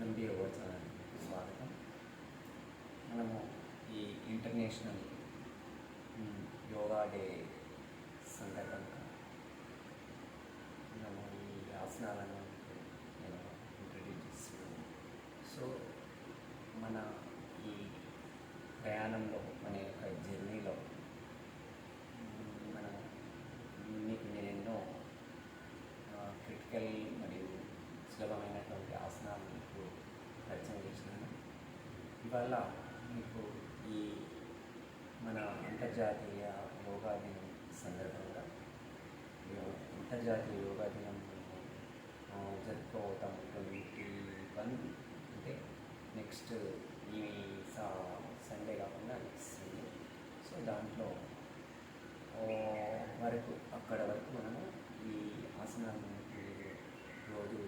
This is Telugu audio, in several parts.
ఎంబీ ఛానల్కి స్వాగతం. మనము ఈ ఇంటర్నేషనల్ యోగా డే సందర్భంగా మనము ఈ ఆసనాలను నేను ఇంట్రడ్యూస్ చేస్తున్నాను. సో మన ఈ ప్రయాణంలో, మన యొక్క జర్నీలో మనం మీకు నేను ఎన్నో క్రిటికల్ మరియు సులభమైనటువంటి ఆసనాలు మీకు పరిచయం చేసినాను. ఇవాళ మీకు ఈ మన అంతర్జాతీయ యోగా దినం సందర్భంగా అంతర్జాతీయ యోగా దినం జరుపుకోవటం 21 అంటే నెక్స్ట్ ఈ సండే కాకుండా నెక్స్ట్ సండే. సో దాంట్లో వరకు అక్కడ వరకు మనము ఈ ఆసనాలను రోజు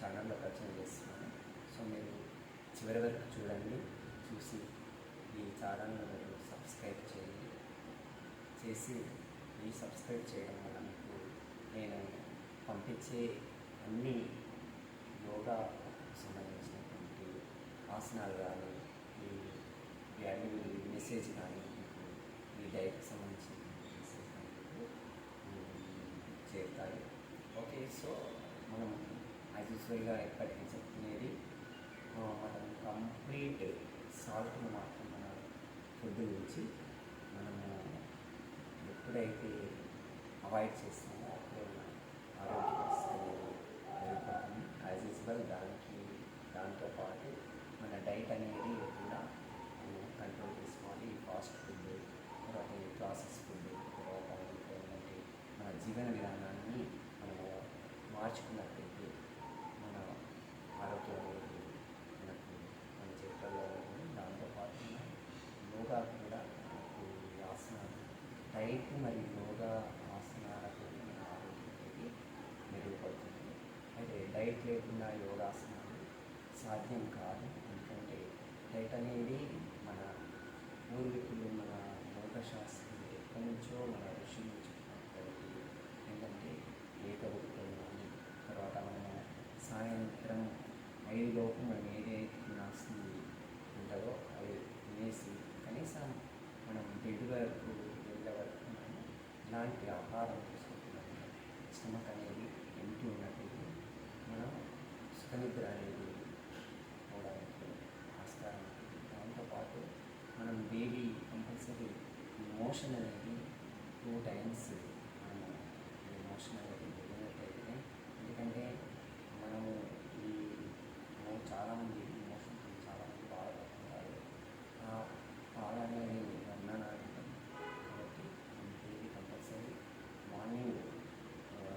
ఛానల్లో పరిచయం చేస్తున్నాను. సో మీరు చివరి వరకు చూడండి, చూసి ఈ ఛానల్ను మీరు సబ్స్క్రైబ్ చేసి ఈ సబ్స్క్రైబ్ చేయడం వల్ల మీకు నేను పంపించే అన్ని యోగా సంబంధించినటువంటి ఆసనాలు కానీ, ఈ వాల్యుబుల్ మెసేజ్ కానీ, మీకు ఈ డైట్కి సంబంధించిన మెసేజ్ కానీ చేరుతాయి. ఓకే, సో మనం యాజ్ యూజువల్గా ఎప్పటికీ చెప్తున్నది, మనం కంప్లీట్ సాల్ట్ను మాత్రం మన ఫుడ్ గురించి మనము ఎప్పుడైతే అవాయిడ్ చేస్తామో అప్పుడే మన ఆరోగ్య పరిస్థితి మెరుగుపడుతుంది. యాజ్ యూజువల్ దాంతోపాటు మన డైట్ అనేది కూడా కంట్రోల్ చేసుకోవాలి. ఫాస్ట్ ఫుడ్, తర్వాత ప్రాసెస్ ఫుడ్, తర్వాత ఏంటంటే మన జీవన విధానాన్ని మనము మార్చుకున్నట్లయితే మన ఆరోగ్యం అనేది మనకు మన చేతుల్లో ఉంటుంది. దాంతోపాటు యోగా కూడా మనకు ఆసనాలు, డైట్ మరియు యోగా ఆసనాలకు మన ఆరోగ్యం అనేది మెరుగుపడుతుంది. అయితే డైట్ లేకుండా యోగాసనాలు సాధ్యం కాదు. ఎందుకంటే డైట్ అనేది మన పూర్వీకులు, మన యోగ శాస్త్రం ఎప్పటి నుంచో మన ఋషులు చెప్పినటువంటి ఏంటంటే ఏకవృత్తం అని, తర్వాత మనము సాయంత్రం 5 మనం ఏదైతే తినాల్సింది ఉంటుందో అది తినేసి కనీసం మనం బెడ్ వరకు వెళ్ళే వరకు మనం ఇలాంటి ఆహారం తీసుకుంటున్నాము. స్టమక్ అనేది ఎంటీ ఉన్నట్టు మనం సుఖనిద్ర అనేది పోవడానికి ఆస్కారం ఉంటుంది. దాంతోపాటు మనం డైలీ కంపల్సరీ మోషన్ అనేది 2 times మనము మోషన్ అనేది వెళ్ళినట్టయితే, ఎందుకంటే మనము చాలామంది మోషన్ చాలామంది బాధపడుతుంటారు. బాధ అనేది వర్ణనాలు కాబట్టి మనం డైలీ కంపల్సరీ మార్నింగ్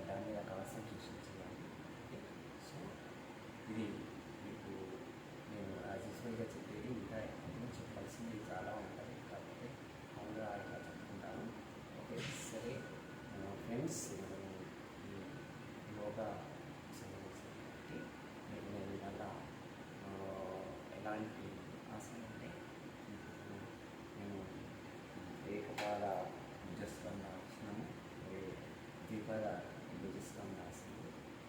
దాని మీద కాన్సన్ట్రేషన్ చేయాలి. సో ఇది మీకు నేను యాజ్ యూజువల్గా చెప్పేది. ఇంకా ఎన్నో చెప్పాల్సింది చాలా ఉంటుంది, కాకపోతే మామూలుగా ఇలా చెప్పుకుంటాను. ఓకే, సరే ఫ్రెండ్స్, ఈ యోగా సంబంధించినటువంటి మీకు నేను ఇవాళ ఎలాంటి ఆసనం అంటే నేను ఏకపాద భుజస్కంధ ఆసనము, ద్విపాద భుజస్కంధ ఆసనం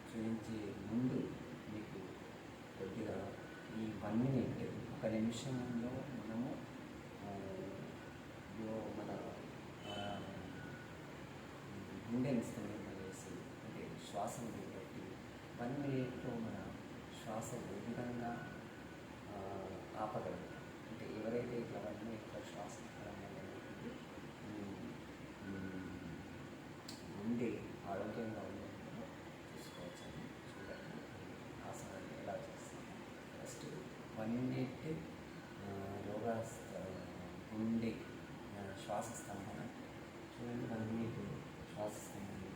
చూపించే ముందు మీకు కొద్దిగా ఈ 1 minute 1 నిమిషంలో మనము మన గుండెని స్తంభింపజేసి, అంటే శ్వాసను బట్టి 1 minuteలో మన శ్వాస ఏ విధంగా ఆపగలరు. అంటే ఎవరైతే ఇట్లా 1 minuteలో శ్వాస గుండె ఆరోగ్యంగా ఉండేందుకు చూసుకోవచ్చని చూడండి. ఆసనాన్ని ఎలా చేస్తాము. ఫస్ట్ 1 minute యోగా గుండె శ్వాస స్తంభన చూడండి. 1 minute శ్వాస స్తంభన